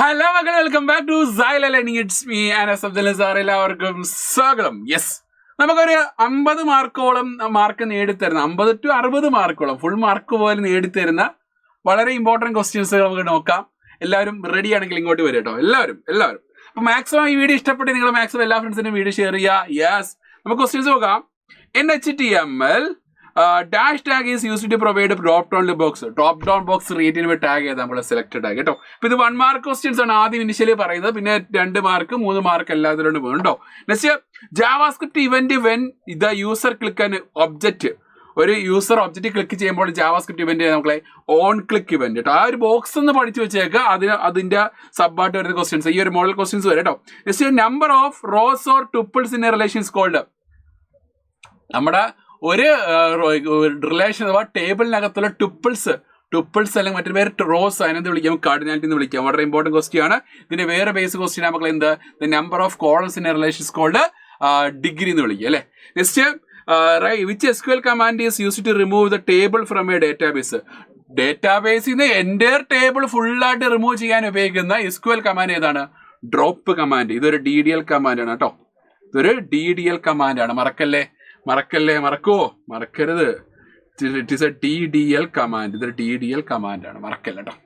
Hello മക്കളെ, welcome back to Xylem learning. It's me Anas Abdul sir. എല്ലാവർക്കും സ്വാഗതം. യെസ്, നമുക്കൊരു 50 മാർക്കോളം മാർക്ക് നേടിത്തരുന്ന 50 to 60 മാർക്കോളം ഫുൾ മാർക്ക് പോലെ നേടിത്തരുന്ന വളരെ ഇമ്പോർട്ടൻറ്റ് ക്വസ്റ്റ്യൻസ് നമുക്ക് നോക്കാം. എല്ലാവരും റെഡി ആണെങ്കിൽ ഇങ്ങോട്ട് വരും കേട്ടോ. എല്ലാവരും അപ്പൊ മാക്സിമം ഈ വീഡിയോ ഇഷ്ടപ്പെട്ട് നിങ്ങൾ മാക്സിമം എല്ലാ ഫ്രണ്ട്സിനും വീഡിയോ ഷെയർ ചെയ്യുക. യെസ്, നമുക്ക് ക്വസ്റ്റ്യൻസ് നോക്കാം. HTML dash tag is used to provide a drop down box റേറ്റിന് ടാഗ് ചെയ്ത് നമ്മൾ സെലക്ടഡ് ആയി കേട്ടോ. അപ്പൊ ഇത് 1 മാർക്ക് ക്വസ്റ്റ്യൻസ് ആണ് ആദ്യം ഇനിഷ്യലി പറയുന്നത്, പിന്നെ 2 മാർക്ക് 3 മാർക്ക് എല്ലാത്തിലും വേണ്ടോ. Next, JavaScript event when the user click an object. ഒരു യൂസർ ഒബ്ജക്റ്റ് ക്ലിക്ക് ചെയ്യുമ്പോൾ ജാവാസ്ക്രിപ്റ്റ് ഇവന്റ് നമ്മളെ ഓൺ ക്ലിക്ക് ഇവന്റ് കേട്ടോ. ആ ഒരു ബോക്സ് ഒന്ന് പഠിച്ചു വെച്ചേക്ക്. അതിന്റെ സബ്ബായിട്ട് വരുന്ന ക്വസ്റ്റ്യൻസ്, ഈ ഒരു മോഡൽ ക്വസ്റ്റ്യൻസ് വരും കേട്ടോ. Next, number of rows or tuples in a relation called. നമ്മുടെ ഒരു റിലേഷൻ അഥവാ ടേബിളിനകത്തുള്ള ടുപ്പിൾസ് അല്ലെങ്കിൽ മറ്റൊരു പേര് റോസ്, അതിനെന്ത് വിളിക്കാം, കാർഡിനാലിറ്റി എന്ന് വിളിക്കാം. വളരെ ഇമ്പോർട്ടൻറ്റ് ക്വസ്റ്റ്യൻ ആണ്. ഇതിന്റെ വേറെ ബേസ് ക്വസ്റ്റ്യൻ നമുക്ക് എന്ത്, the number of columns in a relation called degree എന്ന് വിളിക്കുക അല്ലേ. Next, which SQL command is used to remove the table from a database. ഡേറ്റാബേസിൽ നിന്ന് എൻ്റയർ ടേബിൾ ഫുള്ളായിട്ട് റിമൂവ് ചെയ്യാൻ ഉപയോഗിക്കുന്ന SQL കമാൻഡ് ഏതാണ്? Drop command. ഇതൊരു DDL കമാൻഡ് ആണ് കേട്ടോ. ഇതൊരു DDL കമാൻഡ് ആണ്. മറക്കരുത്. It is a DDL command. ഇതൊരു DDL കമാൻഡ് ആണ്, മറക്കല്ല കേട്ടോ.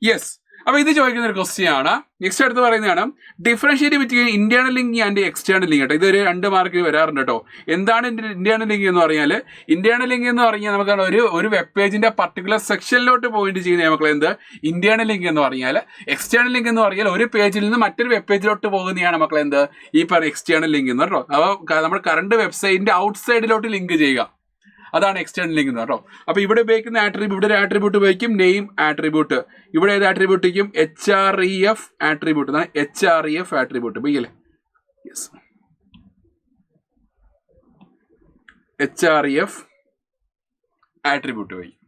യെസ്, അപ്പൊ ഇത് ചോദിക്കുന്ന ഒരു ക്വസ്റ്റ്യൻ ആണ്. നെക്സ്റ്റ് അടുത്ത് പറയുന്നതാണ് differentiate between internal link and external link കേട്ടോ. ഇതൊരു 2 മാർക്കിന് വരാറുണ്ട് കേട്ടോ. എന്താണ് ഇന്റേണൽ ലിങ്ക് എന്ന് പറഞ്ഞാൽ? ഇന്റേണൽ ലിങ്ക് എന്ന് പറഞ്ഞാൽ നമുക്ക് ഒരു വെബ് പേജിന്റെ പർട്ടിക്കുലർ സെക്ഷനിലോട്ട് പോയിന്റ് ചെയ്യുന്ന നമുക്ക് എന്ത്, ഇന്റേണൽ ലിങ്ക് എന്ന് പറഞ്ഞാൽ. എക്സ്റ്റേണൽ ലിങ്ക് എന്ന് പറഞ്ഞാൽ ഒരു പേജിൽ നിന്ന് മറ്റൊരു വെബ് പേജിലോട്ട് പോകുന്നതാണ് മക്കളെ എന്ത്, ഈ പറയുന്ന എക്സ്റ്റേണൽ ലിങ്ക് എന്ന് കേട്ടോ. അപ്പോൾ നമ്മൾ കറണ്ട് വെബ്സൈറ്റിന്റെ ഔട്ട് സൈഡിലോട്ട് ലിങ്ക് ചെയ്യുക, അതാണ് എക്സ്റ്റേണൽ ലിങ്ക് എന്ന് കേട്ടോ. അപ്പൊ ഇവിടെ ഉപയോഗിക്കുന്ന ആട്രിബ്യൂട്ട്, ഇവിടെ ഒരു ആട്രിബ്യൂട്ട് ഉപയോഗിക്കും, നെയിം ആട്രിബ്യൂട്ട്. ഇവിടെ ഏത് ആട്രിബ്യൂട്ട് ഉപയോഗിക്കും? HREF attribute. HREF ആട്രിബ്യൂട്ട് ഉപയോഗിക്കല്ലേ. യെസ്, HREF ആട്രിബ്യൂട്ട് ഉപയോഗിക്കും.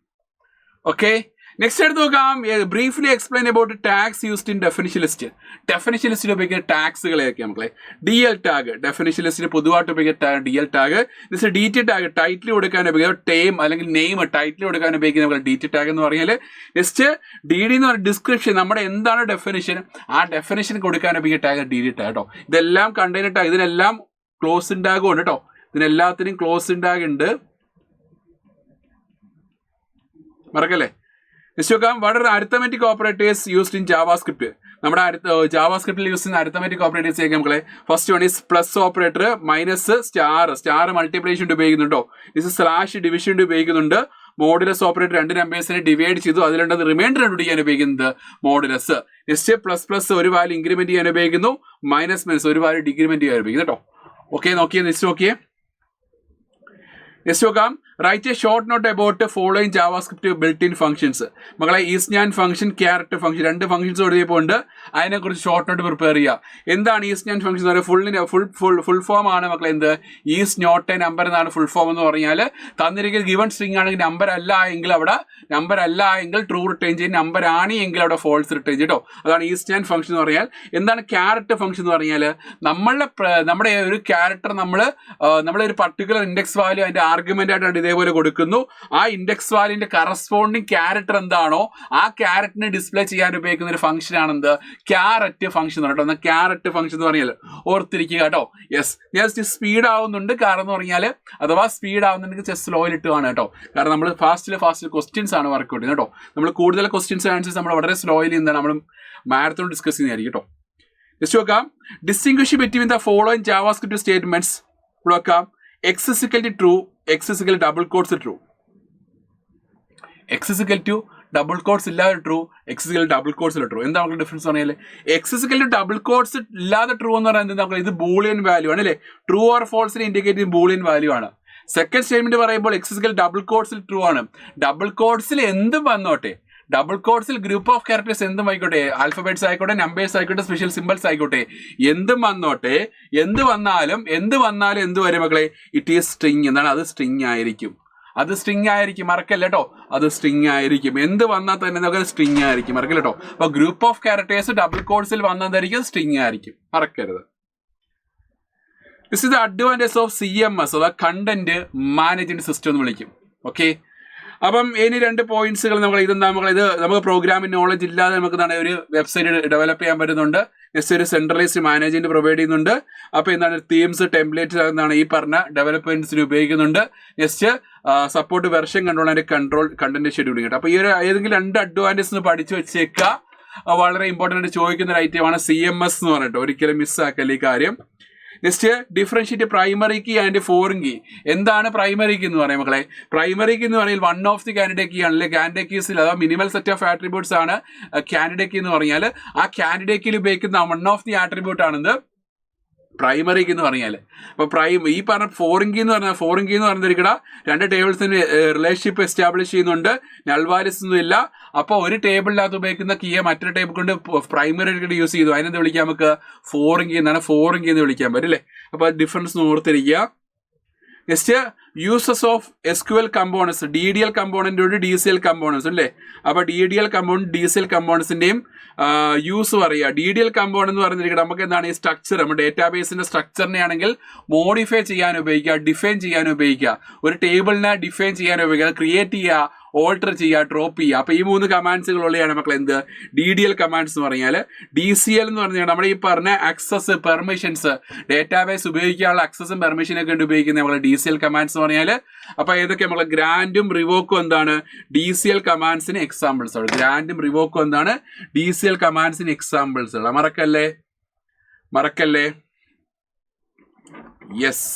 ഓക്കെ, നെക്സ്റ്റ് എടുത്ത് നോക്കാം. Briefly explain about tags used in definition list. Definition ലിസ്റ്റിൽ ഉപയോഗിക്കുന്ന ടാഗ്സുകളെയൊക്കെ മക്കളെ. DL ടാഗ്, ഡെഫിനിഷൻ ലിസ്റ്റിന് പൊതുവായിട്ട് ഉപയോഗിക്കുന്ന DL tag. Next DT tag, title കൊടുക്കാൻ ഉപയോഗിക്കുക. ടേം അല്ലെങ്കിൽ നെയിം ടൈറ്റിൽ കൊടുക്കാൻ ഉപയോഗിക്കുന്ന നമുക്ക് DT ടാഗ് എന്ന് പറഞ്ഞാൽ. നെക്സ്റ്റ് DD എന്ന് പറഞ്ഞ ഡിസ്ക്രിപ്ഷൻ, നമ്മുടെ എന്താണ് ഡെഫിനിഷൻ, ആ ഡെഫിനിഷൻ കൊടുക്കാൻ ഉപയോഗിക്കുന്ന ടാഗ് DD ടാഗ് കേട്ടോ. ഇതെല്ലാം കണ്ടെയ്നർ ടാഗ്. ഇതിനെല്ലാം ക്ലോസിംഗ് ടാഗും ഉണ്ട് കേട്ടോ. ഇതിനെല്ലാത്തിനും ക്ലോസിംഗ് ടാഗ് ഉണ്ട്, മറക്കല്ലേ. നെക്സ്റ്റ് നോക്കാം. What are arithmetic operators used in JavaScript. നമ്മുടെ ജാവാസ്ക്രിപ്റ്റിൽ യൂസ് ചെയ്യുന്ന അരിത്തമെറ്റിക് ഓപ്പറേറ്റേഴ്സ് ആയിരിക്കും മക്കളെ. First one is plus operator, minus, star multiplication ഉപയോഗിക്കുന്നുണ്ടോ. ഇത് സ്ലാഷ് ഡിവിഷൻ ഉപയോഗിക്കുന്നുണ്ട്. മോഡുലസ് ഓപ്പറേറ്റർ 2 നമ്പേഴ്സിനെ ഡിവൈഡ് ചെയ്തു, അതിലുണ്ടത് റിമൈൻഡർ കണ്ടുപിടിക്കാൻ ഉപയോഗിക്കുന്നത് മോഡുലസ്. നെക്സ്റ്റ് പ്ലസ് ഒരു വാല്യൂ ഇൻക്രിമെന്റ് ചെയ്യാൻ ഉപയോഗിക്കുന്നു. മൈനസ് ഒരു വാല്യൂ ഡിക്രിമെന്റ് ചെയ്യാൻ ഉപയോഗിക്കുന്നു കേട്ടോ. ഓക്കെ, നോക്കിയേ. നെക്സ്റ്റ് നോക്കാം. Write a short note about following JavaScript built in functions. മക്കളെ, ഈസ്നാൻ ഫംഗ്ഷൻ, ക്യാരറ്റ് ഫംഗ്ഷൻ, 2 ഫംഗ്ഷൻസ് കൊടുത്തപ്പോൾ ഉണ്ട്. അതിനെക്കുറിച്ച് ഷോർട്ട് നോട്ട് പ്രിപ്പയർ ചെയ്യുക. എന്താണ് ഈസ്നാൻ ഫംഗ്ഷൻ എന്ന് പറയുക? ഫുൾ ഫോം ആണ് മക്കളെ എന്ത്, ഈസ് നോട്ട് എ നമ്പർ എന്നാണ് ഫുൾ ഫോം എന്ന് പറഞ്ഞാൽ. തന്നിരിക്കുന്ന ഗിവൺ സ്ട്രിംഗ് ആണെങ്കിൽ നമ്പർ അല്ല എങ്കിൽ ട്രൂ റിട്ടേൺ ചെയ്യും, നമ്പർ ആണ് എങ്കിൽ അവിടെ ഫോൾസ് റിട്ടേൺ ചെയ്യും കേട്ടോ. അതാണ് ഈസ്നാൻ ഫംഗ്ഷൻ എന്ന് പറഞ്ഞാൽ. എന്താണ് ക്യാരറ്റ് ഫംഗ്ഷൻ എന്ന് പറഞ്ഞാൽ? നമ്മുടെ ഒരു ക്യാരക്ടർ നമ്മളൊരു പർട്ടിക്കുലർ ഇൻഡെക്സ് വാല്യൂ അതിന്റെ ആർഗ്യുമെന്റ് ആയിട്ടാണ് ഇതേപോലെ കൊടുക്കുന്നു. ആ ഇൻഡെക്സ് വാല്യൂന്റെ കറസ്പോണ്ടിങ് ക്യാരക്ടർ എന്താണോ ആ ക്യാരക്ടറിനെ ഡിസ്പ്ലേ ചെയ്യാൻ ഉപയോഗിക്കുന്ന ഒരു ഫംഗ്ഷൻ ആണെന്ത്, ക്യാരറ്റ് ഫംഗ്ഷൻ എന്ന് കേട്ടോ. ക്യാരറ്റ് ഫംഗ്ഷൻ എന്ന് പറഞ്ഞാൽ ഓർത്തിരിക്കുക കേട്ടോ. യെസ്, ജസ്റ്റ് സ്പീഡ് ആവുന്നുണ്ട്. കാരണം എന്ന് പറഞ്ഞാൽ അഥവാ സ്പീഡ് ആവുന്നുണ്ടെങ്കിൽ ചെസ് സ്ലോയിൽ ഇട്ടുവാണ് കേട്ടോ. കാരണം നമ്മൾ ഫാസ്റ്റ് ക്വസ്റ്റ്യൻസ് ആണ് വർക്ക് ഔട്ട് ചെയ്യുന്നത് കേട്ടോ. നമ്മൾ കൂടുതൽ ക്വസ്റ്റ്യൻസ് ആൻസേഴ്സ് നമ്മൾ വളരെ സ്ലോയിൽ എന്താണ് നമ്മൾ മാരത്തോൺ ഡിസ്കസ് ചെയ്യുന്നതായിരിക്കും കേട്ടോ. നെക്സ്റ്റ് നോക്കാം. Distinguish between the following JavaScript statements. നോക്കാം. X is equal to true, X is equal to double quotes true. X is equal to double quotes ഇല്ലാതെ true, X is equal to double quotes true. എന്താ നമുക്ക് difference പറഞ്ഞാൽ? X is equal to double quotes ഇല്ലാതെ true എന്ന് പറയുന്നത് നമുക്ക് ഇത് Boolean value ആണ് അല്ലേ. ട്രൂ ഓർ ഫോൾസിനെ ഇൻഡിക്കേറ്റ് ചെയ്യുന്ന ബൂളിയൻ വാല്യൂ ആണ്. സെക്കൻഡ് സ്റ്റേറ്റ്മെന്റ് പറയുമ്പോൾ X is equal to double quotes true ആണ്. ഡബിൾ കോട്ട്സിൽ എന്തും വന്നോട്ടെ, ഡബിൾ കോട്ട്സിൽ ഗ്രൂപ്പ് ഓഫ് ക്യാരക്ടേഴ്സ് എന്തും ആയിക്കോട്ടെ, ആൽഫബറ്റ്സ് ആയിക്കോട്ടെ, നമ്പേഴ്സ് ആയിക്കോട്ടെ, സ്പെഷ്യൽ സിമ്പിൾസ് ആയിക്കോട്ടെ, എന്തും വന്നോട്ടെ, എന്ത് വന്നാലും എന്ത് വരും മക്കളെ? It is string. എന്താണ് അത്? സ്ട്രിങ് ആയിരിക്കും. മറക്കല്ല കേട്ടോ. അത് സ്ട്രിങ് ആയിരിക്കും. എന്ത് വന്നാൽ തന്നെ നമുക്ക് സ്ട്രിങ് ആയിരിക്കും, മറക്കല്ല കേട്ടോ. അപ്പൊ ഗ്രൂപ്പ് ഓഫ് ക്യാരക്ടേഴ്സ് ഡബിൾ കോട്ട്സിൽ വന്നതായിരിക്കും സ്ട്രിങ് ആയിരിക്കും, മറക്കരുത്. This is the advantage of CMS, അഥവാ കണ്ടന്റ് മാനേജ്മെന്റ് സിസ്റ്റം എന്ന് വിളിക്കും. ഓക്കെ, അപ്പം ഇനി 2 പോയിന്റ്സുകൾ നമുക്ക് പ്രോഗ്രാമിംഗ് നോളജ് ഇല്ലാതെ നമുക്ക് ഒരു വെബ്സൈറ്റ് ഡെവലപ്പ് ചെയ്യാൻ പറ്റുന്നുണ്ട്. ജസ്റ്റ് ഒരു സെൻട്രലൈസ്ഡ് മാനേജ്മെന്റ് പ്രൊവൈഡ് ചെയ്യുന്നുണ്ട്. അപ്പൊ തീംസ് ടെംപ്ലേറ്റ്സ് ഈ പറഞ്ഞ ഡെവലപ്മെന്റ്സിന് ഉപയോഗിക്കുന്നുണ്ട്. Just support version control and content scheduling. അപ്പൊ ഈ ഏതെങ്കിലും 2 അഡ്വാൻറ്റേജ് പഠിച്ചു വെച്ചേക്കുക. വളരെ ഇമ്പോർട്ടന്റ് ചോദിക്കുന്ന ഒരു ഐറ്റമാണ് CMS എന്ന് പറഞ്ഞിട്ട്. ഒരിക്കലും മിസ്സാക്കല്ല ഈ കാര്യം. Next differentiate primary key and foreign key. എന്താണ് പ്രൈമറി കീ എന്ന് പറയാം മക്കളെ? പ്രൈമറി കീ എന്ന് പറഞ്ഞാൽ one of the candidate key ആണല്ലേ. കാൻഡിഡേറ്റ് കീസിൽ അഥവാ മിനിമൽ സെറ്റ് ഓഫ് ആട്രിബ്യൂട്ട്സ് ആണ് കാൻഡിഡേറ്റ് കീ എന്ന് പറഞ്ഞാൽ. ആ കാൻഡിഡേറ്റ് കീയിൽ ഉപയോഗിക്കുന്ന വൺ ഓഫ് ദി ആട്രിബ്യൂട്ട് ആണെന്ന് പ്രൈമറി കീ എന്ന് പറഞ്ഞാൽ. അപ്പൊ ഈ പറഞ്ഞ ഫോറിൻ കീ എന്ന് പറഞ്ഞിരിക്കട 2 ടേബിൾസിന് റിലേഷൻഷിപ്പ് എസ്റ്റാബ്ലിഷ് ചെയ്യുന്നുണ്ട്. നൾവാലിസ് ഒന്നും ഇല്ല. അപ്പൊ ഒരു ടേബിളിനകത്ത് ഉപയോഗിക്കുന്ന കീയെ മറ്റൊരു ടേബിൾ കൊണ്ട് പ്രൈമറി യൂസ് ചെയ്തു. അതിനെന്ത് വിളിക്കാം നമുക്ക്? ഫോറിൻ കീ എന്നാണ്. ഫോറിൻ കീ എന്ന് വിളിക്കാൻ പറ്റും അല്ലേ. അപ്പൊ ഡിഫറൻസ് ഓർത്തിരിക്കുക. Next uses of SQL components. DDL component ഉണ്ട്, DCL കമ്പോണൻസ് അല്ലേ. അപ്പൊ DDL കമ്പോണന്റ് DCL കമ്പോണൻസിന്റെയും യൂസ് പറയുക. DDL കമ്പോണന്റ് എന്ന് പറഞ്ഞിരിക്കുന്നത് നമുക്ക് എന്താണ്? ഈ സ്ട്രക്ചർ, നമ്മുടെ ഡേറ്റാബേസിന്റെ സ്ട്രക്ചറിനെ ആണെങ്കിൽ മോഡിഫൈ ചെയ്യാൻ ഉപയോഗിക്കുക, ഡിഫൈൻ ചെയ്യാൻ ഉപയോഗിക്കുക. ഒരു ടേബിളിനെ ഡിഫൈൻ ചെയ്യാൻ ഉപയോഗിക്കുക, ക്രിയേറ്റ് ചെയ്യുക, ഓൾട്ടർ ചെയ്യുക, ഡ്രോപ്പ് ചെയ്യുക. അപ്പൊ ഈ 3 കമാൻഡ്സുകളുള്ളതാണ് മക്കൾ DDL കമാൻഡ്സ് എന്ന് പറഞ്ഞാൽ. DCL എന്ന് പറഞ്ഞാൽ നമ്മുടെ ഈ പറഞ്ഞ ആക്സസ്, പെർമിഷൻസ്, ഡേറ്റാബേസ് ഉപയോഗിക്കാനുള്ള ആക്സസും പെർമിഷനൊക്കെ ഉണ്ട് ഉപയോഗിക്കുന്നത് നമ്മൾ DCL കമാൻഡ്സ് എന്ന് പറഞ്ഞാൽ. അപ്പൊ ഏതൊക്കെ നമ്മളെ ഗ്രാൻഡും റിവോക്കും എന്താണ്? DCL കമാൻഡ്സിന് എക്സാമ്പിൾസ് ആണ്. ഗ്രാൻഡും റിവോക്കും എന്താണ്? DCL കമാൻഡ്സിന് എക്സാമ്പിൾസ് ആണ്. മറക്കല്ലേ. യെസ്.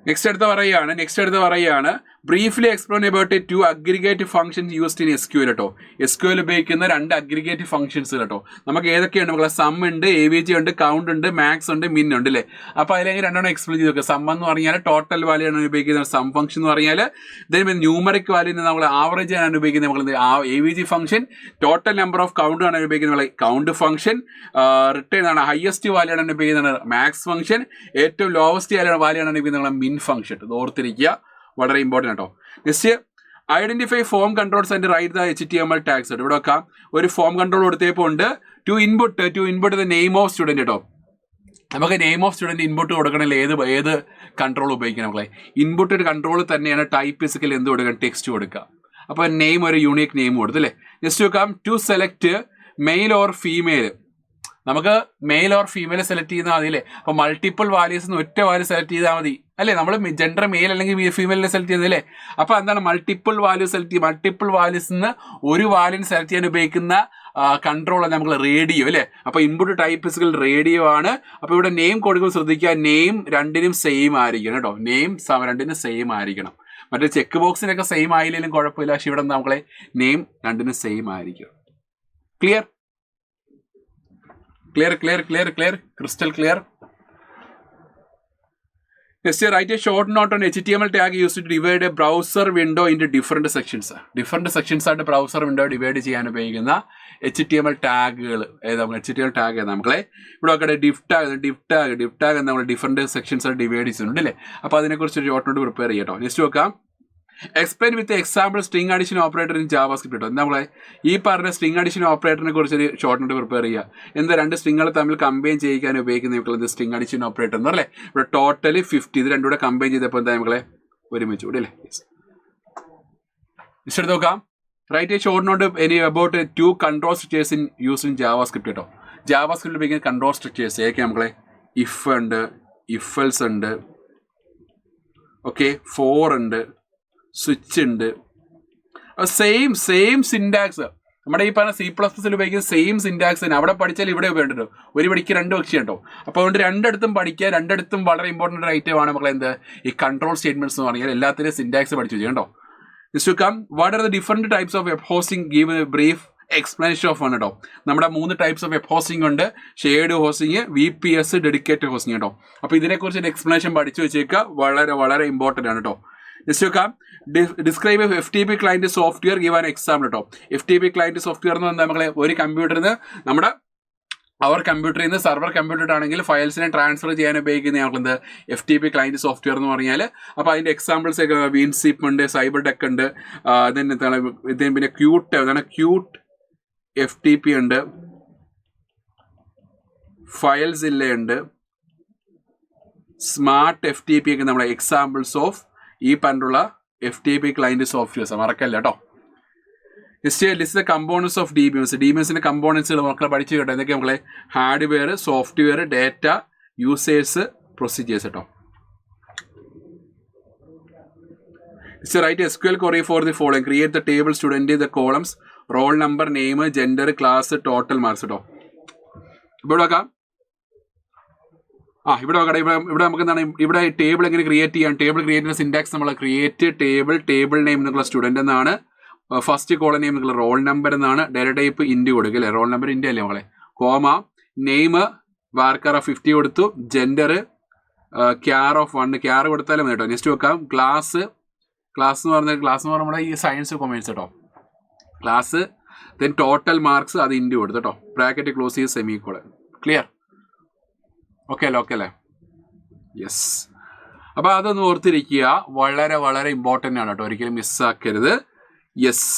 നെക്സ്റ്റ് അടുത്ത് പറയുകയാണ് briefly explain about 2 aggregate functions used in SQL കേട്ടോ. SQL ഉപയോഗിക്കുന്ന 2 അഗ്രിഗേറ്റ് ഫംഗ്ഷൻസ് കേട്ടോ. നമുക്ക് ഏതൊക്കെയാണ് നമ്മളെ? സം ഉണ്ട്, AVG ഉണ്ട്, കൗണ്ട് ഉണ്ട്, മാക്സ് ഉണ്ട്, മിൻ ഉണ്ട് അല്ലേ. അപ്പൊ അതിലേക്ക് 2 എക്സ്പ്ലെയിൻ ചെയ്ത് നോക്കുക. സം എന്ന് പറഞ്ഞാൽ ടോട്ടൽ വാല്യൂ ആണ് ഉപയോഗിക്കുന്നത് സം ഫംഗ്ഷൻ എന്ന് പറഞ്ഞാൽ. ഇതിന് ന്യൂമറിക് വാല്യൂ നമ്മൾ ആവറേജ് ചെയ്യാനാണ് ഉപയോഗിക്കുന്നത് നമ്മൾ AVG function. Total number of count ആണ് ഉപയോഗിക്കുന്നത് കൗണ്ട് ഫംഗ്ഷൻ. റിട്ടേൺ ആണ് ഹയസ്റ്റ് വാല്യൂ ആണ് ഉപയോഗിക്കുന്നത് മാക്സ് ഫംഗ്ഷൻ. ഏറ്റവും ലോവസ്റ്റ് വാല്യൂ ആണ് ഉപയോഗിക്കുന്നത് മിൻ ഫംഗ്ഷൻ. ഇത് ഓർത്തിരിക്കുക, വളരെ ഇമ്പോർട്ടൻ്റ് കേട്ടോ. Next identify form controls and write the HTML tags. ഇവിടെ വെക്കാം. ഒരു ഫോം കൺട്രോൾ കൊടുത്തപ്പോൾ ഉണ്ട് to input the name of student കേട്ടോ. നമുക്ക് നെയിം ഓഫ് സ്റ്റുഡന്റ് ഇൻപുട്ട് കൊടുക്കണമെങ്കിൽ ഏത് കൺട്രോൾ ഉപയോഗിക്കണം നമ്മളെ? ഇൻപുട്ട് കൺട്രോൾ തന്നെയാണ് ടൈപ്പ് ഫിസിക്കൽ എന്ത് കൊടുക്കണം? ടെക്സ്റ്റ് കൊടുക്കുക. അപ്പൊ നെയിം ഒരു യൂണിക് നെയിം കൊടുത്തു അല്ലേ. നെക്സ്റ്റ് വെക്കാം to select male or female. നമുക്ക് മെയിൽ ഓർ ഫീമെയിൽ സെലക്ട് ചെയ്താൽ മതി അല്ലേ. അപ്പൊ മൾട്ടിപ്പിൾ വാല്യൂസ് ഒറ്റ വാല്യൂ സെലക്ട് ചെയ്താൽ മതി അല്ലേ. നമ്മൾ ജെൻഡർ മെയിൽ അല്ലെങ്കിൽ ഫീമെയിലിനെ സെലക്ട് ചെയ്യുന്നത് അല്ലേ. അപ്പൊ എന്താണ് മൾട്ടിപ്പിൾ വാല്യൂ സെലക്ട് ചെയ്യുക? മൾട്ടിപ്പിൾ വാല്യൂസ് ഒരു വാല്യൂന് സെലക്ട് ചെയ്യാൻ ഉപയോഗിക്കുന്ന കൺട്രോൾ ആണ് നമുക്ക് റേഡിയോ അല്ലേ. അപ്പൊ ഇൻപുട്ട് ടൈപ്പ് ഫിസിക്കൽ റേഡിയോ ആണ്. അപ്പൊ ഇവിടെ നെയിം കൊടുക്കുമ്പോൾ ശ്രദ്ധിക്കുക, നെയിം 2നും സെയിം ആയിരിക്കണം കേട്ടോ. നെയിം 2നും സെയിം ആയിരിക്കണം. മറ്റേ ചെക്ക് ബോക്സിനൊക്കെ സെയിം ആയില്ലെങ്കിലും കുഴപ്പമില്ല. പക്ഷെ ഇവിടെ നമ്മളെ നെയിം 2നും സെയിം ആയിരിക്കും. Clear? Crystal clear. Next, write a short note on HTML tag used to divide a browser window into different sections. Different sections ആയിട്ട് ബ്രൗസർ വിൻഡോ ഡിവൈഡ് ചെയ്യാൻ ഉപയോഗിക്കുന്ന HTML ടാഗുകൾ HTML ടാഗ് നമ്മളെ ഇവിടെ നോക്കട്ടെ. ഡിഫ് ടാഗ് നമ്മൾ different sections ആയിട്ട് divide ചെയ്തിട്ടുണ്ട് അല്ലേ. അപ്പൊ അതിനെക്കുറിച്ച് ഒരു ഷോർട്ട് നോട്ട് പ്രിപ്പയർ ചെയ്യട്ടോ. നെക്സ്റ്റ് നോക്കാം. Explain with example string addition operator in JavaScript കേട്ടോ. നമ്മളെ ഈ പറഞ്ഞ സ്ട്രിംഗ് അഡീഷൻ ഓപ്പറേറ്ററിനെ കുറിച്ച് ഒരു ഷോർട്ട് നോട്ട് പ്രിപ്പയർ ചെയ്യുക. എന്താ 2 സ്ട്രിങ്ങുകൾ തമ്മിൽ കമ്പൈൻ ചെയ്യിക്കാൻ ഉപയോഗിക്കുന്ന സ്ട്രിംഗ് അഡീഷൻ ഓപ്പറേറ്റർ എന്ന് അല്ലേ. ഇവിടെ ടോട്ടലി 50. ഇത് 2 കൂടെ കമ്പൈൻ ചെയ്തപ്പോൾ എന്താ നമ്മളെ ഒരുമിച്ച് കൂടി അല്ലേ. നെക്സ്റ്റ് എടുത്ത് നോക്കാം. Write a short note about 2 control structures in use in JavaScript കേട്ടോ. ജാവാസ്ക്രിപ്റ്റ് ഉപയോഗിക്കുന്ന കൺട്രോൾ സ്ട്രക്ചേഴ്സ് ഏതൊക്കെ നമ്മളെ? ഇഫ് ഉണ്ട്, ഇഫ് എൽസ് ഉണ്ട്, ഓക്കെ, ഫോർ ഉണ്ട്, സ്വിച്ച് ഉണ്ട്. സെയിം സിൻടാക്സ് നമ്മുടെ ഈ പറഞ്ഞ C++ ഉപയോഗിക്കുന്ന സെയിം സിൻടാക്സ് തന്നെ അവിടെ പഠിച്ചാൽ ഇവിടെ ഉപയോഗിച്ചിട്ടോ. ഒരു പഠിക്ക് 2 പക്ഷി കേട്ടോ. അപ്പോൾ അതുകൊണ്ട് 2 പഠിക്കുക. 2 വളരെ ഇമ്പോർട്ടൻ്റ് ഐറ്റമാണ് നമ്മളെ ഈ കൺട്രോൾ സ്റ്റേറ്റ്മെന്റ്സ് എന്ന് പറഞ്ഞാൽ എല്ലാത്തിനും സിൻടാക്സ് പഠിച്ചു ചെയ്യണ്ടോ. Next come what are the different types of web hosting give a brief explanation of ആണ് കേട്ടോ. നമ്മുടെ 3 ടൈപ്സ് ഓഫ് വെബ് ഹോസ്റ്റിംഗ് ഉണ്ട്. Shared hosting, VPS, dedicated hosting കേട്ടോ. അപ്പോൾ ഇതിനെക്കുറിച്ച് ഒരു എക്സ്പ്ലനേഷൻ പഠിച്ചു വെച്ചേക്കുക. വളരെ ഇമ്പോർട്ടൻ്റ് ആണ് കേട്ടോ. നെക്സ്റ്റ് നോക്കാം. Describe FTP client software give an example കേട്ടോ. FTP ക്ലയന്റ് സോഫ്റ്റ്വെയർ എന്ന് പറഞ്ഞാൽ നമ്മളെ ഒരു കമ്പ്യൂട്ടറിന് നമ്മുടെ കമ്പ്യൂട്ടറിൽ നിന്ന് സർവർ കമ്പ്യൂട്ടർ ആണെങ്കിൽ ഫയൽസിനെ ട്രാൻസ്ഫർ ചെയ്യാൻ ഉപയോഗിക്കുന്ന ഞങ്ങൾക്ക് FTP ക്ലയന്റ് സോഫ്റ്റ്വെയർ എന്ന് പറഞ്ഞാൽ. അപ്പോൾ അതിൻ്റെ എക്സാമ്പിൾസ് ഒക്കെ വിൻസിപ്പ് ഉണ്ട്, സൈബർ ടെക് ഉണ്ട്, പിന്നെ ക്യൂട്ട് FTP ഉണ്ട്, ഫയൽസില്ല ഉണ്ട്, സ്മാർട്ട് FTP ഒക്കെ നമ്മുടെ എക്സാമ്പിൾസ് ഓഫ് ഈ പറഞ്ഞിട്ടുള്ള FTP ക്ലയന്റ് സോഫ്റ്റ്വെയർസ് മറക്കല്ല കേട്ടോ. List the components of DBMS. DBMSന്റെ കമ്പോണൻസുകൾ മക്കളെ പഠിച്ചു കേട്ടോ. എന്തൊക്കെ മക്കളെ? Hardware, software, data, users, procedures കേട്ടോ. Write SQL query for the following. Create the table student, the columns, roll number, name, gender, class, total marks കേട്ടോ. ഇവിടെ നോക്കാം. ഇവിടെ നമുക്ക് എന്താണ് ഇവിടെ ടേബിൾ എങ്ങനെ ക്രിയേറ്റ് ചെയ്യാം? ടേബിൾ ക്രിയേറ്റ് ചെയ്യുന്ന സിൻടാക്സ് നമ്മൾ ക്രിയേറ്റ് ടേബിൾ നെയിം എന്നുള്ള സ്റ്റുഡന്റ് എന്നാണ്. ഫസ്റ്റ് കോളൻ നെയിം എന്നുള്ള റോൾ നമ്പർ എന്നാണ്. ഡേറ്റ ടൈപ്പ് ഇൻഡ് കൊടുക്കുക അല്ലേ? റോൾ നമ്പർ ഇൻഡ് അല്ലേ മകളെ? കോമ, നെയിം വാർക്കർ ഓഫ് 50 കൊടുത്തു. ജെൻഡർ ക്യാർ ഓഫ് 1 ക്യാർ കൊടുത്താലും മതി കേട്ടോ. നെക്സ്റ്റ് വെക്കാം ക്ലാസ് എന്ന് പറഞ്ഞാൽ നമ്മുടെ ഈ സയൻസ് കൊമേഴ്സ് കേട്ടോ. ക്ലാസ് ദെൻ ടോട്ടൽ മാർക്സ് അത് ഇൻഡ് കൊടുത്തു കേട്ടോ. ബ്രാക്കറ്റ് ക്ലോസ് ചെയ്ത് സെമി കോളൻ. ക്ലിയർ? ഓക്കെ അല്ലേ? യെസ്. അപ്പോൾ അതൊന്ന് ഓർത്തിരിക്കുക. വളരെ വളരെ ഇമ്പോർട്ടൻ്റ് ആണ് കേട്ടോ. ഒരിക്കലും മിസ്സാക്കരുത്. യെസ്.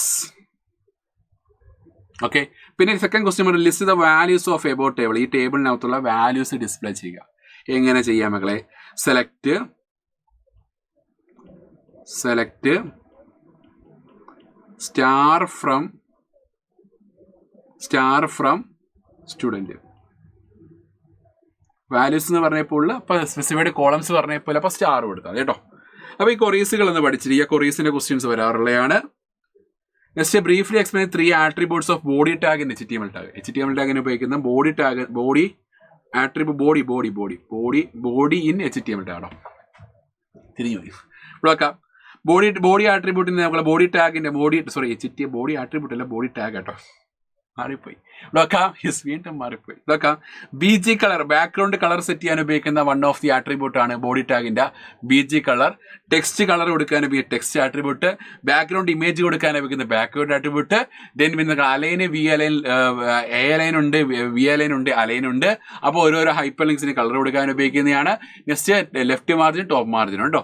ഓക്കെ. പിന്നെ സെക്കൻഡ് ക്വസ്റ്റ്യൻ പറഞ്ഞാൽ list the values of about table. ഈ ടേബിളിനകത്തുള്ള വാല്യൂസ് ഡിസ്പ്ലേ ചെയ്യുക. എങ്ങനെ ചെയ്യാം മക്കളെ? Select star from student. Values എന്ന് പറഞ്ഞപ്പോൾ അപ്പോൾ സ്പെസിഫൈഡ് കോളംസ് പറഞ്ഞപ്പോൾ അപ്പോൾ സ്റ്റാർ കൊടുത്താൽ കേട്ടോ. അപ്പോൾ ഈ കൊറീസുകൾ എന്ന് പഠിച്ചിരിക്കുക. കൊറീസിൻ്റെ ക്വസ്റ്റ്യൻസ് വരാറുള്ളതാണ്. Next briefly explain 3 attributes of body tag in HTML tag. HTML ടാഗിന് ഉപയോഗിക്കുന്ന ബോഡി ഇൻ HTML ടാഗോ. തിരിഞ്ഞു പോയി. ഇവിടെ ബോഡി ആട്രിബ്യൂട്ടിന് നമ്മളെ ബോഡി ടാഗിന്റെ ബോഡി ആട്രിബ്യൂട്ട് അല്ല ബോഡി ടാഗ് കേട്ടോ. മാറിപ്പോയി. വീണ്ടും മാറിപ്പോയി. BG colour background colour set ചെയ്യാൻ ഉപയോഗിക്കുന്ന വൺ ഓഫ് ദി ആട്രിബ്യൂട്ട് ആണ് ബോഡി ടാഗിന്റെ BG കളർ. ടെക്സ്റ്റ് കളർ കൊടുക്കാൻ ഉപയോഗിക്കുന്ന ടെക്സ്റ്റ് ആട്രിബ്യൂട്ട്. ബാക്ക്ഗ്രൗണ്ട് ഇമേജ് കൊടുക്കാൻ ഉപയോഗിക്കുന്ന ബാക്ക്ഗ്രൗണ്ട് ആട്രിബ്യൂട്ട്. ദെൻ പിന്നെ അലൈന് A അലൈൻ ഉണ്ട്, V അലൈൻ ഉണ്ട്, അലൈൻ ഉണ്ട്. അപ്പോൾ ഓരോരോ ഹൈപ്പർ ലിങ്ക്സിന് കളർ കൊടുക്കാൻ ഉപയോഗിക്കുന്നതാണ്. Next left margin, top margin ഉണ്ടോ.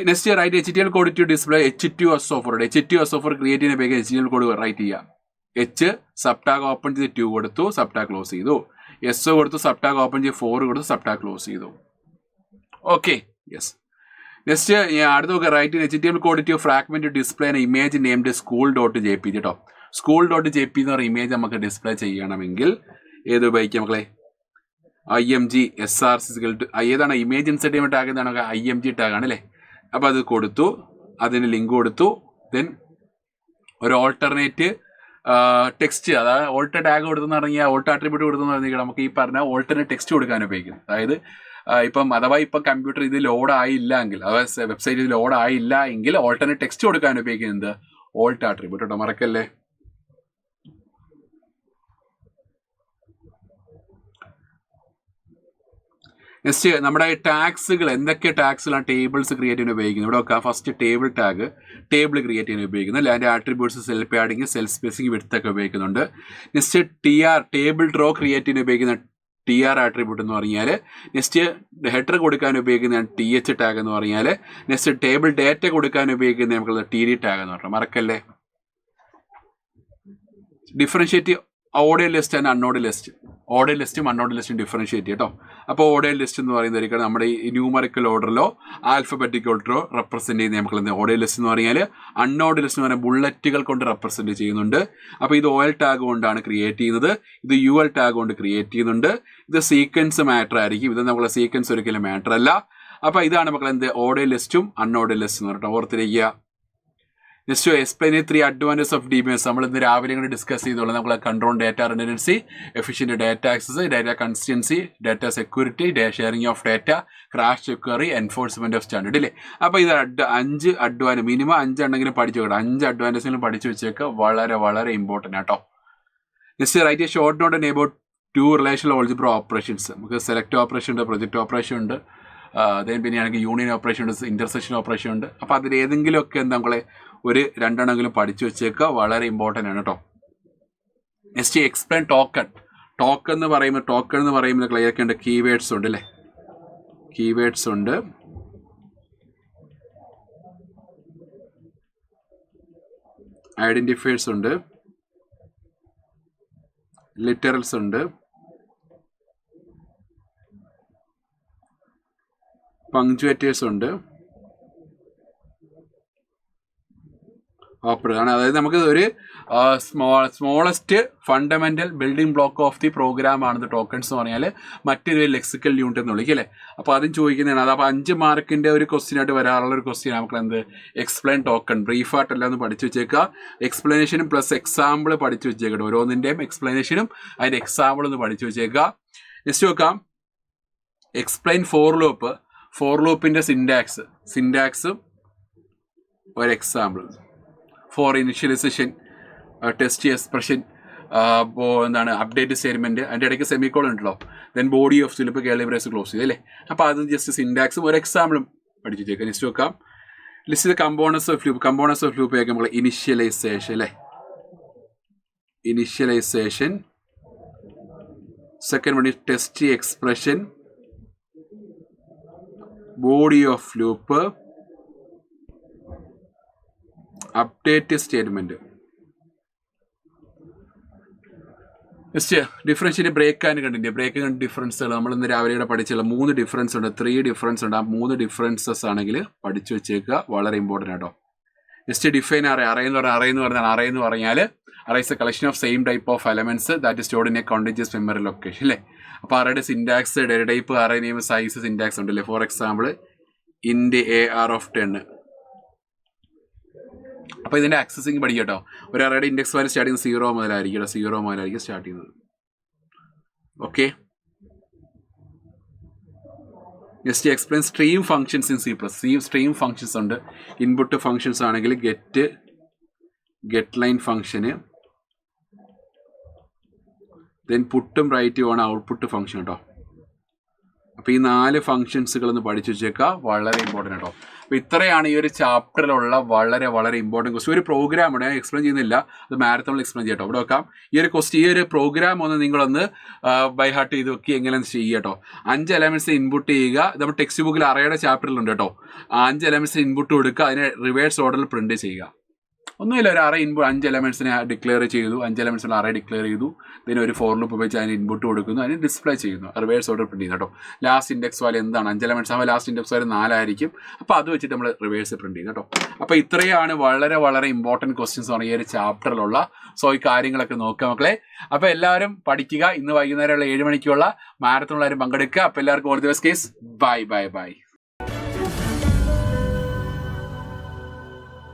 Next right HTML code to display H2S offer. H2S offer create ചെയ്യാൻ ഉപയോഗിക്കുക HTML കോഡ് റൈറ്റ് ചെയ്യുക. സബ്ടാഗ് ഓപ്പൺ ചെയ്ത് 2 കൊടുത്തു, സബ്ടാഗ് ക്ലോസ് ചെയ്തു. S കൊടുത്തു, സബ്ടാഗ് ഓപ്പൺ ചെയ്ത് 4 കൊടുത്തു, സബ്ടാഗ് ക്ലോസ് ചെയ്തു. ഓക്കെ. യെസ്. നെക്സ്റ്റ് അടുത്ത നോക്കുക write HTML code to fragment display image named school.jpg കേട്ടോ. school.jpg എന്ന് പറയുന്ന ഇമേജ് നമുക്ക് ഡിസ്പ്ലേ ചെയ്യണമെങ്കിൽ ഏത് ഉപയോഗിക്കാം മക്കളെ? IMG SRC ഏതാണ് ഇമേജ് ഇൻസെർട്ട് ചെയ്യുമ്പോൾ ടാഗ് എന്താണ്? IMG ടാഗ് ആണ് അല്ലേ? അപ്പോൾ അത് കൊടുത്തു, അതിന് ലിങ്ക് കൊടുത്തു. ദെൻ ഒരു ഓൾട്ടർനേറ്റ് ടെക്സ്റ്റ്, അതായത് ഓൾട്ടർ ടാഗ് കൊടുത്തെന്ന് പറഞ്ഞാൽ ഓൾട്ടർ ആട്രിബ്യൂട്ട് കൊടുത്തെന്ന് പറഞ്ഞാൽ നമുക്ക് ഈ പറഞ്ഞ ഓൾട്ടർനേറ്റ് ടെക്സ്റ്റ് കൊടുക്കാൻ ഉപയോഗിക്കും. അതായത് അഥവാ ഇപ്പം കമ്പ്യൂട്ടർ ഇത് ലോഡ് ആയില്ല എങ്കിൽ, അതായത് വെബ്സൈറ്റ് ഇത് ലോഡ് ആയില്ല എങ്കിൽ ഓൾട്ടർനേറ്റ് ടെക്സ്റ്റ് കൊടുക്കാൻ ഉപയോഗിക്കുന്നത് ഓൾട്ടർ ആട്രിബ്യൂട്ട് കേട്ടോ. മറക്കല്ലേ? നെക്സ്റ്റ് നമ്മുടെ ടാഗ്സുകൾ എന്തൊക്കെ ടാഗ്സുകളാണ് ടേബിൾസ് ക്രിയേറ്റ് ചെയ്യാൻ ഉപയോഗിക്കുന്നത്? ഇവിടെ നോക്കാം. First table tag table create ചെയ്യാൻ ഉപയോഗിക്കുന്നത്. അതിൻ്റെ attributes self padding, self spacing, width ഉപയോഗിക്കുന്നുണ്ട്. നെക്സ്റ്റ് ടേബിൾ ഡ്രോ ക്രിയേറ്റ് ചെയ്യാൻ ഉപയോഗിക്കുന്ന TR ആട്രിബ്യൂട്ട് എന്ന് പറഞ്ഞാൽ. നെക്സ്റ്റ് ഹെഡർ കൊടുക്കാൻ ഉപയോഗിക്കുന്ന TH ടാഗ് എന്ന് പറഞ്ഞാൽ. നെക്സ്റ്റ് ടേബിൾ ഡേറ്റ കൊടുക്കാൻ ഉപയോഗിക്കുന്ന നമുക്ക് TD ടാഗ് എന്ന് പറഞ്ഞാൽ. മറക്കല്ലേ? Differentiate order list and unordered list. Order ലിസ്റ്റും അൺഓർഡർ ലിസ്റ്റും ഡിഫറൻഷിയേറ്റ് കേട്ടോ. അപ്പോൾ ഓർഡർ ലിസ്റ്റ് എന്ന് പറയുന്നതായിരിക്കും നമ്മുടെ ഈ ന്യൂമറിക്കൽ ഓർഡറിലോ ആൽഫബറ്റിക് ഓർഡറോ റെപ്രസെൻറ്റ് ചെയ്യുന്ന നമുക്ക് ഓർഡർ ലിസ്റ്റ് എന്ന് പറഞ്ഞാൽ. അൺഓർഡർ ലിസ്റ്റ് എന്ന് പറഞ്ഞാൽ ബുള്ളറ്റുകൾ കൊണ്ട് റെപ്രസെൻറ്റ് ചെയ്യുന്നുണ്ട്. അപ്പോൾ ഇത് OL ടാഗ് കൊണ്ടാണ് ക്രിയേറ്റ് ചെയ്യുന്നത്. ഇത് UL ടാഗ് കൊണ്ട് ക്രിയേറ്റ് ചെയ്യുന്നുണ്ട്. ഇത് സീക്വൻസ് മാറ്റർ ആയിരിക്കും. ഇത് നമ്മളെ സീക്വൻസ് ഒരിക്കലും മാറ്റർ അല്ല. അപ്പോൾ ഇതാണ് മക്കൾ എന്ത് ഓർഡർ ലിസ്റ്റും അൺഓർഡർ ലിസ്റ്റ് എന്ന് പറഞ്ഞിട്ട് ഓർത്തിരിക്കുക. Next explain 3 advantages of DBMS. നമ്മൾ ഇന്ന് രാവിലെ കൂടി ഡിസ്കസ് ചെയ്തോളൂ. നമ്മൾ control data redundancy, efficient data access, data consistency, data security, sharing of data, crash recovery, enforcement of standard ഇല്ലേ. അപ്പോൾ ഇത് 5 മിനിമം 5 എണ്ണെങ്കിലും പഠിച്ചു വെക്കണം. 5 അഡ്വാൻറ്റേജുകളും പഠിച്ചു വെച്ചേക്ക്. വളരെ വളരെ ഇമ്പോർട്ടൻ്റ് ആട്ടോ. Next write short note about 2 relational algebra operations. നമുക്ക് സെലക്ട് ഓപ്പറേഷൻ ഉണ്ട്, പ്രൊജക്ട് ഓപ്പറേഷൻ ഉണ്ട്, പിന്നെയാണെങ്കിൽ യൂണിയൻ ഓപ്പറേഷൻ ഉണ്ട്, ഇന്റർസെക്ഷൻ ഓപ്പറേഷൻ ഉണ്ട്. അപ്പോൾ അതിൽ ഏതെങ്കിലുമൊക്കെ എന്താ നമ്മളെ ഒരു 2 എണ്ണെങ്കിലും പഠിച്ചു വെച്ചേക്കുക. വളരെ ഇമ്പോർട്ടൻ്റ് ആണ് കേട്ടോ. Next explain token. ടോക്കൺ എന്ന് പറയുമ്പോൾ ക്ലിയർ ചെയ്യേണ്ട കീവേഡ്സ് ഉണ്ട് അല്ലേ? കീവേഡ്സ് ഉണ്ട്, ഐഡന്റിഫയേഴ്സ് ഉണ്ട്, ലിറ്ററൽസ് ഉണ്ട്, പങ്ക്ച്വേറ്റേഴ്സ് ഉണ്ട്, ആണ്. അതായത് നമുക്ക് ഒരു smallest fundamental building block of the program ആണ് ടോക്കൺസ് എന്ന് പറഞ്ഞാൽ മറ്റൊരു ലെക്സിക്കൽ യൂണിറ്റ് എന്ന് വിളിക്കും അല്ലേ. അപ്പോൾ അതും ചോദിക്കുന്നതാണ്. അത് അപ്പോൾ 5 മാർക്കിന്റെ ഒരു ക്വസ്റ്റ്യൻ ആയിട്ട് വരാറുള്ള ഒരു ക്വസ്റ്റ്യൻ നമുക്ക് എന്ത് എക്സ്പ്ലെയിൻ ടോക്കൺ ബ്രീഫായിട്ടെല്ലാം ഒന്ന് പഠിച്ചു വെച്ചേക്കുക. എക്സ്പ്ലനേഷനും പ്ലസ് എക്സാമ്പിൾ പഠിച്ചു വെച്ചേക്കട്ടെ. ഓരോന്നിൻ്റെയും എക്സ്പ്ലനേഷനും അതിൻ്റെ എക്സാമ്പിൾ ഒന്ന് പഠിച്ചു വെച്ചേക്കുക. നെക്സ്റ്റ് നോക്കാം, എക്സ്പ്ലെയിൻ ഫോർ ലൂപ്പ്. ഫോർ ലൂപ്പിന്റെ സിൻടാക്സും ഒരു example. For initialization, test expression, എന്താണ് അപ്ഡേറ്റ് സ്റ്റേറ്റ്മെന്റ്, അതിൻ്റെ ഇടയ്ക്ക് സെമിക്കോളൻ ഉണ്ടല്ലോ, then body of loop, curly brace close ചെയ്ത് അല്ലേ. അപ്പോൾ അത് ജസ്റ്റ് സിൻടാക്സും ഒരു എക്സാമ്പിളും പഠിച്ചു വെച്ചേക്കാം. നെക്സ്റ്റ് നോക്കാം, list the components of loop. Components of loop നമ്മൾ ഇനിഷ്യലൈസേഷൻ അല്ലേ, initialization. Second one test expression, body of loop, update statement. Next differential break and continue. Break and ഡിഫറൻസുകൾ നമ്മൾ ഇന്ന് രാവിലെ പഠിച്ചുള്ള 3 ഡിഫറൻസ് ഉണ്ട്, 3 ഡിഫറൻസ് ഉണ്ട്. ആ 3 ഡിഫറൻസസ് ആണെങ്കിൽ പഠിച്ചു വെച്ചേക്കുക, വളരെ ഇമ്പോർട്ടൻ്റ് ആട്ടോ. Next define array. അറേ എന്ന് പറഞ്ഞാൽ array is a collection of same type of elements that is stored in a contiguous memory location അല്ലേ. അപ്പോൾ അറേയുടെ syntax, data type, array name, size, syntax ഉണ്ടല്ലേ. For example int AR of 10. അപ്പോൾ ഇതിൻ്റെ accessing പഠിക്കട്ടോ. ഒരു അറേയുടെ ഇൻഡെക്സ് വാല്യൂ സ്റ്റാർട്ട് ചെയ്യുന്നത് 0 മുതലായിരിക്കും, 0 മുതലായിരിക്കും start ചെയ്യുന്നത്. Okay, just explain stream functions in C++. Stream functions ഉണ്ട്. ഇൻപുട്ട് ഫങ്ഷൻസ് ആണെങ്കിൽ ഗെറ്റ് ലൈൻ ഫങ്ഷന്, ദെൻ പുട്ടും റൈറ്റും ആണ് ഔട്ട്പുട്ട് ഫങ്ഷൻ കേട്ടോ. അപ്പോൾ ഈ 4 ഫങ്ഷൻസുകളൊന്ന് പഠിച്ചു വെച്ചേക്കുക, വളരെ ഇമ്പോർട്ടൻ്റ് കേട്ടോ. അപ്പോൾ ഇത്രയാണ് ഈ ഒരു ചാപ്റ്ററിലുള്ള വളരെ വളരെ ഇമ്പോർട്ടൻറ്റ് ക്വസ്റ്റ്യൻ. ഒരു പ്രോഗ്രാം ഉണ്ട്, ഞാൻ എക്സ്പ്ലെയിൻ ചെയ്യുന്നില്ല, അത് മാരത്തോണിൽ എക്സ്പ്ലെയിൻ ചെയ്യട്ടോ. ഇവിടെ വെക്കാം. ഈ ഒരു പ്രോഗ്രാം ഒന്ന് നിങ്ങളൊന്ന് ബൈ ഹാർട്ട് ചെയ്ത് വെക്കി എങ്ങനെയാണെന്ന് ചെയ്യുക കേട്ടോ. 5 എലമെന്റ്സ് ഇൻപുട്ട് ചെയ്യുക. നമ്മൾ ടെക്സ്റ്റ് ബുക്കിൽ അറേയുടെ ചാപ്റ്ററിലുണ്ട് കേട്ടോ. 5 എലമെന്റ്സ് ഇൻപുട്ട് കൊടുക്കുക, അതിനെ റിവേഴ്സ് ഓർഡറിൽ പ്രിന്റ് ചെയ്യുക. ഒന്നുമില്ല, ഒരു അറേ 5 എലമെന്റ്സിനെ ഡിക്ലെയർ ചെയ്തു, 5 എലമെന്റ്സിനുള്ള അറേ ഡിക്ലെയർ ചെയ്തു, ഇതിന് ഒരു ഫോർ ലൂപ്പ് ഉപയോഗിച്ച് അതിന് ഇൻപുട്ട് കൊടുക്കുന്നു, അതിന് ഡിസ്പ്ലേ ചെയ്യുന്നു, റിവേഴ്സ് ഓർഡർ പ്രിന്റ് ചെയ്യുന്നു കേട്ടോ. ലാസ്റ്റ് ഇൻഡെക്സ് വാല്യൂ എന്താണ്? 5 എലമെന്റ്സ് ആകുമ്പോൾ ലാസ്റ്റ് ഇൻഡെക്സ് വാല്യൂ 4 ആയിരിക്കും. അപ്പോൾ അത് വെച്ചിട്ട് നമ്മൾ റിവേഴ്സ് പ്രിന്റ് ചെയ്യും കേട്ടോ. അപ്പോൾ ഇത്രയാണ് വളരെ വളരെ ഇമ്പോർട്ടൻറ്റ് ക്വസ്റ്റ്യൻസ് ആണ് ഈ ഒരു ചാപ്റ്ററിലുള്ള. സോ ഈ കാര്യങ്ങളൊക്കെ നോക്കുക മക്കളെ. അപ്പോൾ എല്ലാവരും പഠിക്കുക. ഇന്ന് വൈകുന്നേരമുള്ള 7 മണിക്കുള്ള മാരത്തോണിൽ പങ്കെടുക്കുക. അപ്പോൾ എല്ലാവർക്കും ഓൾ ദി ബെസ്റ്റ് കേസ്. ബൈ.